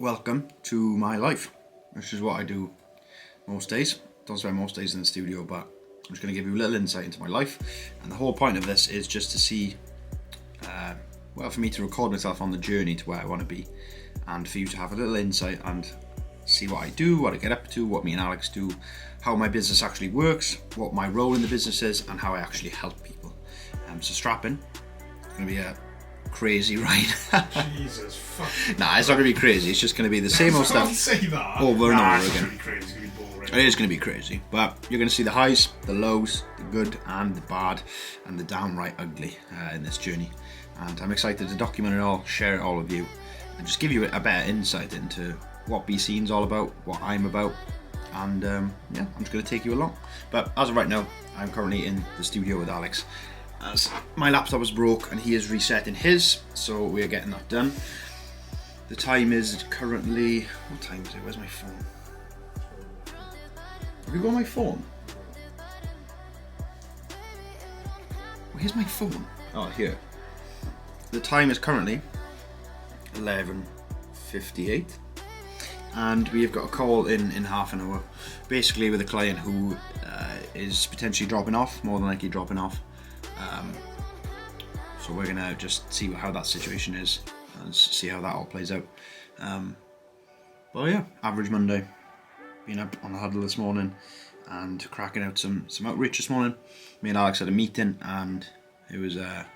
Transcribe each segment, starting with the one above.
welcome to my life, which is what I do most days. Don't spend most days in the studio, but I'm just going to give you a little insight into my life. And the whole point of this is just to see, for me to record myself on the journey to where I want to be, and for you to have a little insight and see what I do, what I get up to, what me and Alex do, how my business actually works, what my role in the business is, and how I actually help people. So strap in. It's going to be a crazy ride. Jesus fuck. Nah, it's not going to be crazy. It's just going to be the same old stuff say that. over and over again. It's going to be crazy. It's going to be boring. It is going to be crazy, but you're going to see the highs, the lows, the good and the bad, and the downright ugly in this journey. And I'm excited to document it all, share it all with you, and just give you a better insight into what BC's all about, what I'm about, and I'm just going to take you along. But as of right now, I'm currently in the studio with Alex, as my laptop is broke and he is resetting his, so we're getting that done. The time is currently, what time is it? Where's my phone? Have you got my phone? Where's my phone? Oh, here. The time is currently 11:58, and we have got a call in half an hour, basically with a client who is potentially dropping off, more than likely dropping off. So we're gonna just see how that situation is and see how that all plays out. But yeah, average Monday. Been up on the huddle this morning and cracking out some outreach this morning. Me and Alex had a meeting, and it wasn't a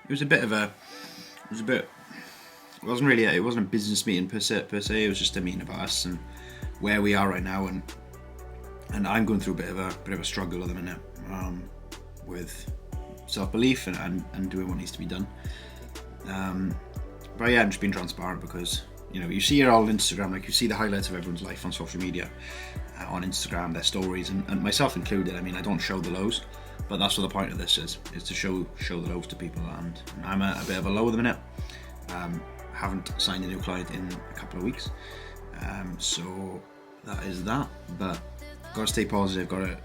business meeting per se. It was just a meeting about us and where we are right now, and I'm going through a bit of a struggle at the minute with self-belief and doing what needs to be done. But yeah, I'm just being transparent because you see it all on Instagram, like you see the highlights of everyone's life on social media, on Instagram, their stories, and myself included. I mean, I don't show the lows, but that's what the point of this is to show the lows to people, and I'm a bit of a low at the minute. Haven't signed a new client in a couple of weeks, so that is that. But gotta stay positive, gotta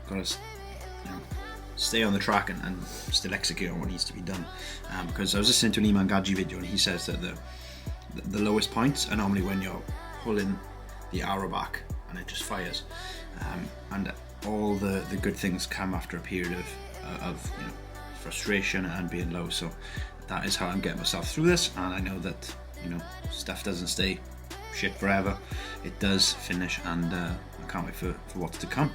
stay on the track and still execute on what needs to be done. Because I was listening to an Iman Gaji video, and he says that the lowest points are normally when you're pulling the arrow back and it just fires, and all the good things come after a period of frustration and being low. So that is how I'm getting myself through this, and I know that stuff doesn't stay shit forever. It does finish, and I can't wait for what's to come.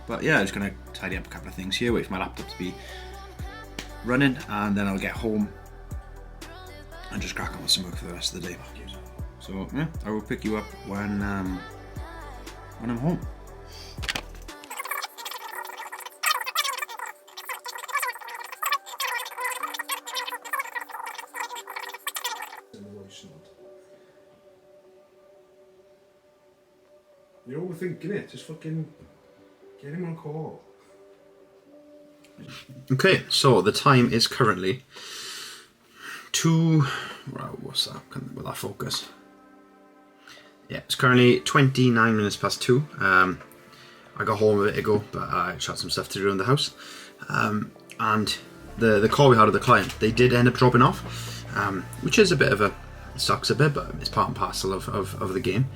But yeah, I'm just gonna tidy up a couple of things here, wait for my laptop to be running, and then I'll get home and just crack on with some work for the rest of the day. So yeah, I will pick you up when I'm home. You're overthinking it. Just fucking get him on call. Okay, so the time is currently what's that? Will that focus? Yeah, it's currently 29 minutes past 2. I got home a bit ago, but I had some stuff to do in the house. And the call we had with the client, they did end up dropping off, which is sucks a bit, but it's part and parcel of the game.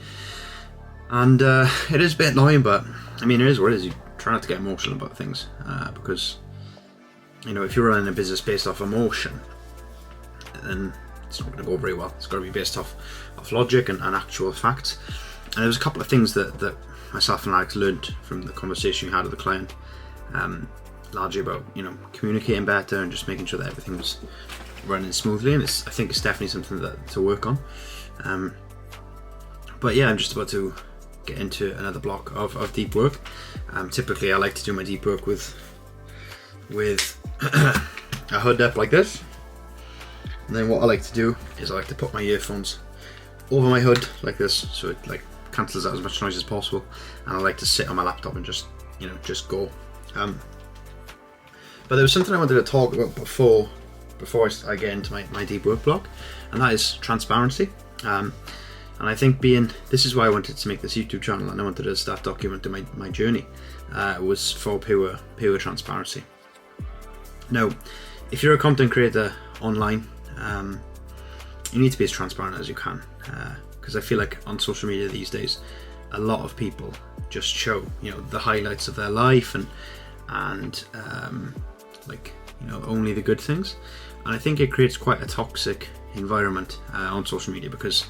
And it is a bit annoying, but I mean, it is what it is. You try not to get emotional about things, because if you're running a business based off emotion, then it's not going to go very well. It's got to be based off logic and actual facts. And there was a couple of things that myself and Alex learned from the conversation we had with the client, largely about communicating better and just making sure that everything was running smoothly. And I think it's definitely something to work on. But yeah, I'm just about to get into another block of deep work. Typically, I like to do my deep work with a hood up like this. And then what I like to do is I like to put my earphones over my hood like this, so it cancels out as much noise as possible. And I like to sit on my laptop and just go. But there was something I wanted to talk about before I get into my deep work block, and that is transparency. And I think this is why I wanted to make this YouTube channel, and I wanted to start documenting my journey, was for pure transparency. Now, if you're a content creator online, you need to be as transparent as you can, because I feel like on social media these days, a lot of people just show, you know, the highlights of their life and like, you know, only the good things. And I think it creates quite a toxic environment on social media, because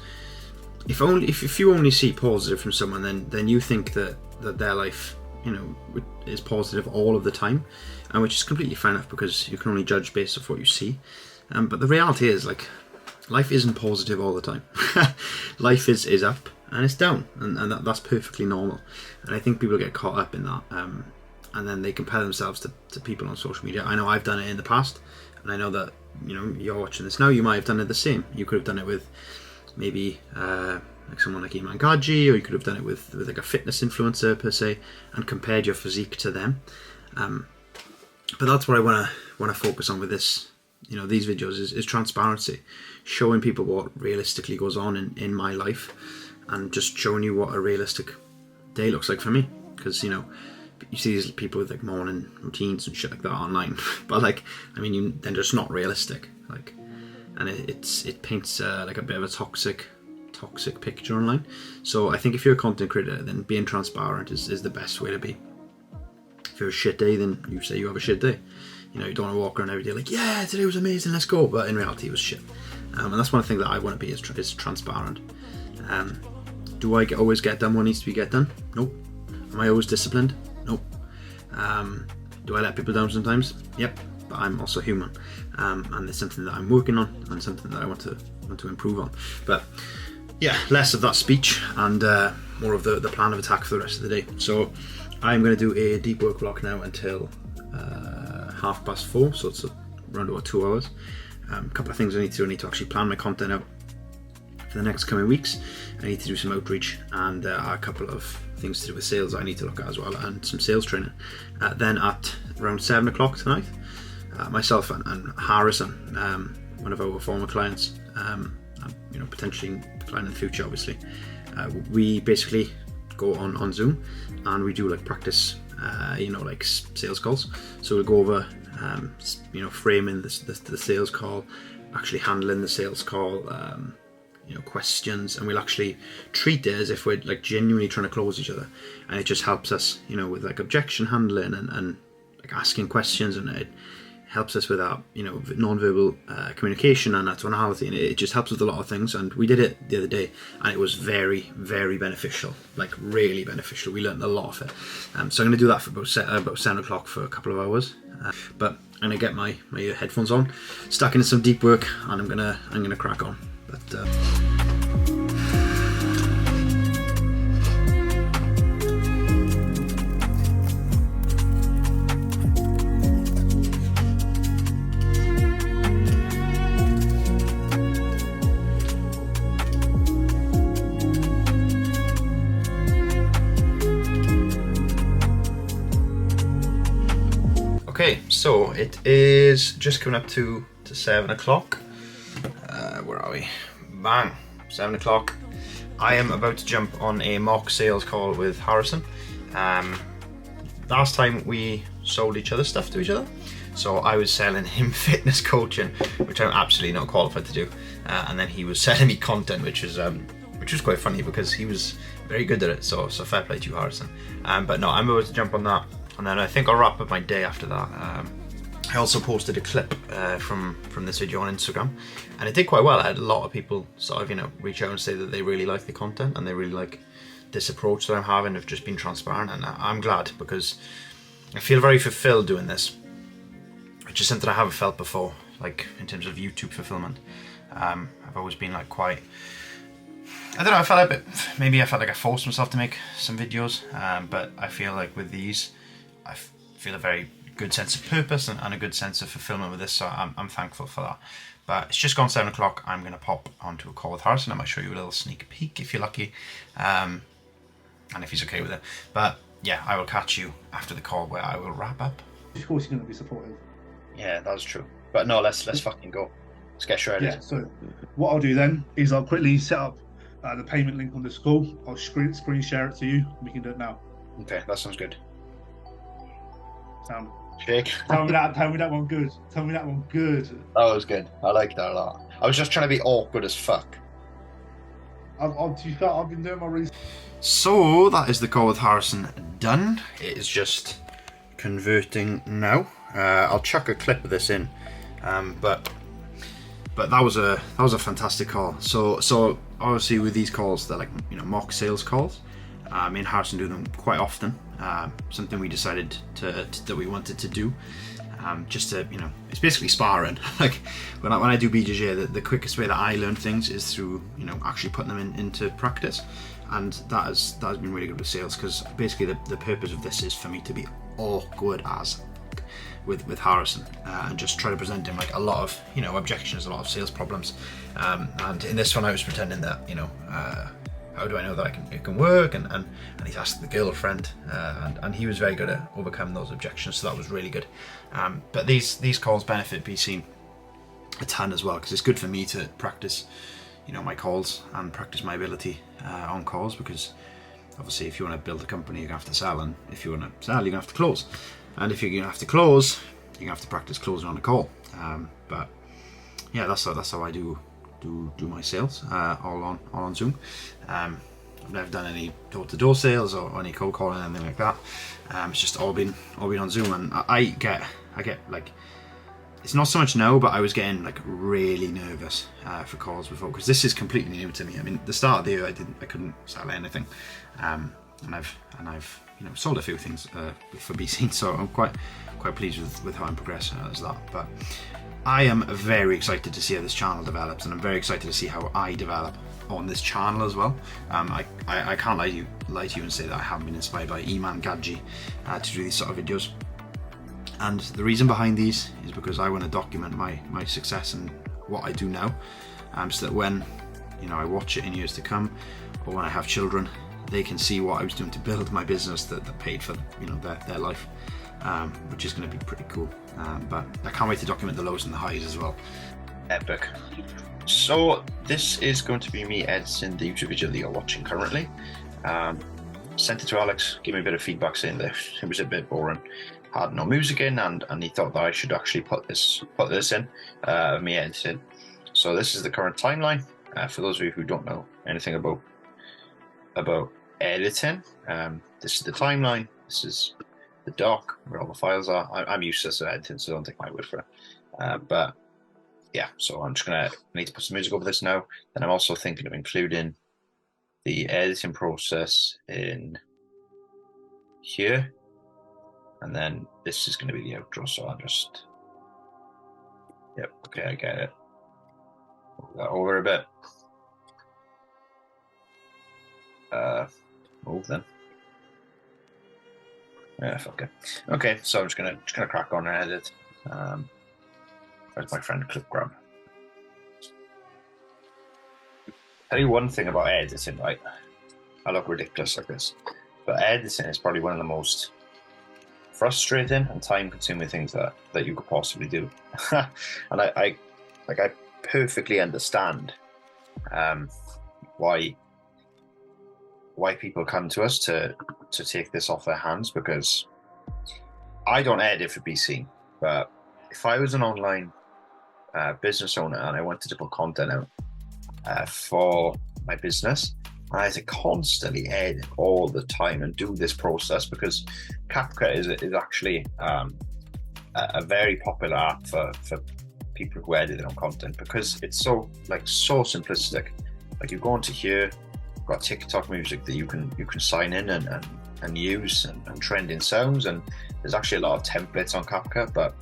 if you only see positive from someone, then you think that their life, you know, is positive all of the time, and which is completely fair enough, because you can only judge based off what you see. But the reality is, like, life isn't positive all the time. Life is up and it's down, and that's perfectly normal. And I think people get caught up in that, and then they compare themselves to people on social media. I know I've done it in the past, and I know that, you know, you're watching this now, you might have done it the same. You could have done it with maybe like someone like Iman Gaji, or you could have done it with like a fitness influencer per se, and compared your physique to them. But that's what I want to focus on with this, you know, these videos is transparency, showing people what realistically goes on in my life, and just showing you what a realistic day looks like for me. Because, you know, you see these people with like morning routines and shit like that online, but like, I mean, they're just not realistic. Like, and it paints like a bit of a toxic picture online. So I think if you're a content creator, then being transparent is the best way to be. If you're a shit day, then you say you have a shit day. You know, you don't want to walk around every day like, yeah, today was amazing, let's go. But in reality, it was shit. And that's one thing that I want to be is transparent. Do I always get done what needs to be get done? Nope. Am I always disciplined? Nope. Do I let people down sometimes? Yep. But I'm also human, and it's something that I'm working on, and something that I want to improve on. But yeah, less of that speech and more of the plan of attack for the rest of the day. So I'm going to do a deep work block now until 4:30, so it's around about 2 hours. A couple of things I need to do. I need to actually plan my content out for the next coming weeks. I need to do some outreach, and a couple of things to do with sales I need to look at as well, and some sales training. Then at around 7 o'clock tonight, myself and Harrison, one of our former clients, and, you know, potentially a client in the future, obviously, we basically go on Zoom and we do like practice, you know, like sales calls. So we'll go over, you know, framing the sales call, actually handling the sales call, you know, questions, and we'll actually treat it as if we're like genuinely trying to close each other. And it just helps us, you know, with like objection handling and like asking questions, and it helps us with our, you know, non-verbal communication and that tonality, and it just helps with a lot of things. And we did it the other day, and it was very, very beneficial, like really beneficial. We learned a lot of it. So I'm going to do that for about 7 o'clock for a couple of hours. But I'm going to get my headphones on, stuck into some deep work, and I'm gonna crack on. But okay, so it is just coming up to 7 o'clock. Where are we? Bang, 7 o'clock. I am about to jump on a mock sales call with Harrison. Last time we sold each other stuff to each other. So I was selling him fitness coaching, which I'm absolutely not qualified to do. And then he was selling me content, which was quite funny because he was very good at it. So fair play to you, Harrison. But no, I'm about to jump on that. And then I think I'll wrap up my day after that. I also posted a clip from this video on Instagram, and it did quite well. I had a lot of people sort of, you know, reach out and say that they really like the content and they really like this approach that I'm having of just being transparent, and I'm glad, because I feel very fulfilled doing this, which is something I haven't felt before, like in terms of YouTube fulfillment. I've always been like quite, I don't know, I felt like I forced myself to make some videos, but I feel like with these, I feel a very good sense of purpose and a good sense of fulfillment with this, so I'm thankful for that. But it's just gone 7 o'clock. I'm going to pop onto a call with Harrison. I might show you a little sneak peek if you're lucky, and if he's okay with it. But yeah, I will catch you after the call where I will wrap up. Of course, you're going to be supportive. Yeah, that's true. But no, let's fucking go. Let's get shredded. Yeah. So what I'll do then is I'll quickly set up the payment link on this call. I'll screen share it to you. We can do it now. Okay, that sounds good. Shake. Tell me that one good. Tell me that one good. That was good. I like that a lot. I was just trying to be awkward as fuck. I've been doing my research. So that is the call with Harrison done. It is just converting now. I'll chuck a clip of this in, but that was a fantastic call. So obviously with these calls, they're like, you know, mock sales calls. Me and Harrison do them quite often. Something we decided that we wanted to do. Just to, you know, it's basically sparring. Like when I do BJJ, the quickest way that I learn things is through, you know, actually putting them into practice, and that has been really good with sales, because basically the purpose of this is for me to be awkward as with Harrison, and just try to present him like a lot of, you know, objections, a lot of sales problems, and in this one I was pretending that, you know, how do I know that it can work? And he's asked the girlfriend, and he was very good at overcoming those objections, so that was really good. But these calls benefit BC a ton as well, because it's good for me to practice, you know, my calls and practice my ability on calls, because obviously if you want to build a company, you're going to have to sell, and if you want to sell, you're going to have to close. And if you're going to have to close, you're going to have to practice closing on a call. But yeah, that's how I do my sales, all on Zoom. I've never done any door-to-door sales or any cold calling, anything like that. It's just all been on Zoom, and I get like, it's not so much now, but I was getting like really nervous for calls before, because this is completely new to me. I mean, the start of the year I couldn't sell anything, and I've you know, sold a few things for BC, so I'm quite pleased with how I'm progressing as that. But I am very excited to see how this channel develops, and I'm very excited to see how I develop on this channel as well. I can't lie to you and say that I haven't been inspired by Iman Gadji to do these sort of videos. And the reason behind these is because I want to document my success and what I do now, so that when, you know, I watch it in years to come, or when I have children, they can see what I was doing to build my business that paid for, you know, their life, which is going to be pretty cool. But I can't wait to document the lows and the highs as well. Epic. So this is going to be me editing the YouTube video that you're watching currently. Sent it to Alex, gave me a bit of feedback saying that it was a bit boring, had no music in, and he thought that I should actually put this in, me editing. So this is the current timeline. For those of you who don't know anything about editing, this is the timeline. This is the doc where all the files are. I'm useless at editing, so don't take my word for it. But yeah, so I'm just I need to put some music over this now. Then I'm also thinking of including the editing process in here, and then this is going to be the outro. So I'll just, yep, okay, I get it. Move that over a bit. Move then. Yeah, fuck it. Okay, so I'm just gonna crack on and edit. Where's my friend Clip Grab? Tell you one thing about editing, right? I look ridiculous like this, but editing is probably one of the most frustrating and time-consuming things that you could possibly do. And I perfectly understand why people come to us to take this off their hands, because I don't edit for BC, but if I was an online business owner and I wanted to put content out for my business, I had to constantly edit all the time and do this process, because CapCut is actually a very popular app for people who edit their own content, because it's so simplistic. Like, you go onto here, got TikTok music that you can sign in and use, and trending sounds, and there's actually a lot of templates on CapCut. But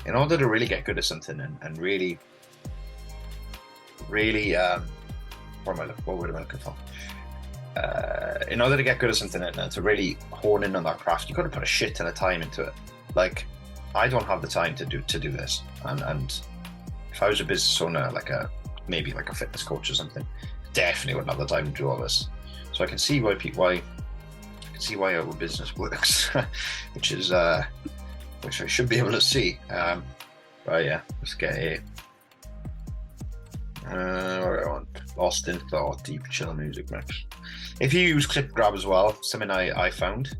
in order to really get good at something and really what word am I looking for? In order to get good at something and to really hone in on that craft, you've got to put a shit ton of time into it. Like, I don't have the time to do this, and if I was a business owner, maybe like a fitness coach or something, definitely wouldn't have the time to do all this. So I can see why our business works, which I should be able to see. But yeah, let's get a what do I want? Lost in Thought, deep chill music mix. If you use Clip Grab as well, something I found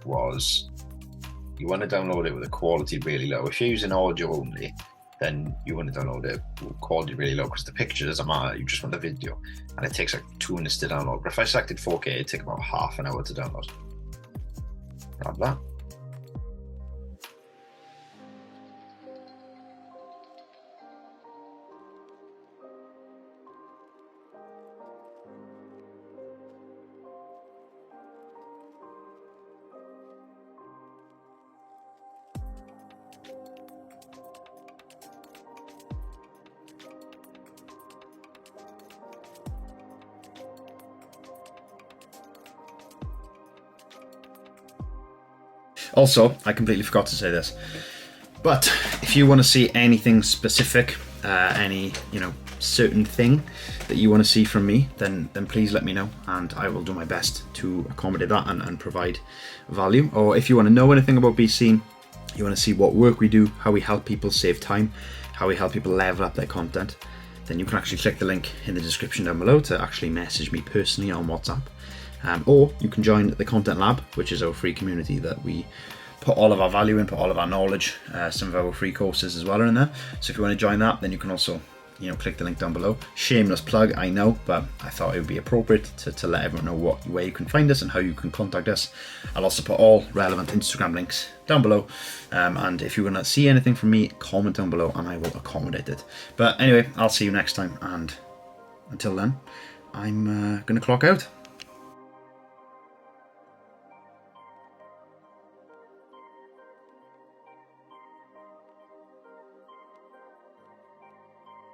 was you want to download it with a quality really low. If you're using audio only, then you want to download it quality really low, because the picture doesn't matter, you just want the video, and it takes like 2 minutes to download. But if I selected 4K, it'd take about half an hour to download. Grab that. Also, I completely forgot to say this, but if you want to see anything specific, any certain thing that you want to see from me, then please let me know, and I will do my best to accommodate that and provide value. Or if you want to know anything about BC, you want to see what work we do, how we help people save time, how we help people level up their content, then you can actually click the link in the description down below to actually message me personally on WhatsApp. Or you can join the Content Lab, which is our free community that we put all of our value in, put all of our knowledge. Some of our free courses as well are in there. So if you want to join that, then you can also click the link down below. Shameless plug, I know, but I thought it would be appropriate to let everyone know where you can find us and how you can contact us. I'll also put all relevant Instagram links down below. And if you want to see anything from me, comment down below and I will accommodate it. But anyway, I'll see you next time, and until then, I'm going to clock out.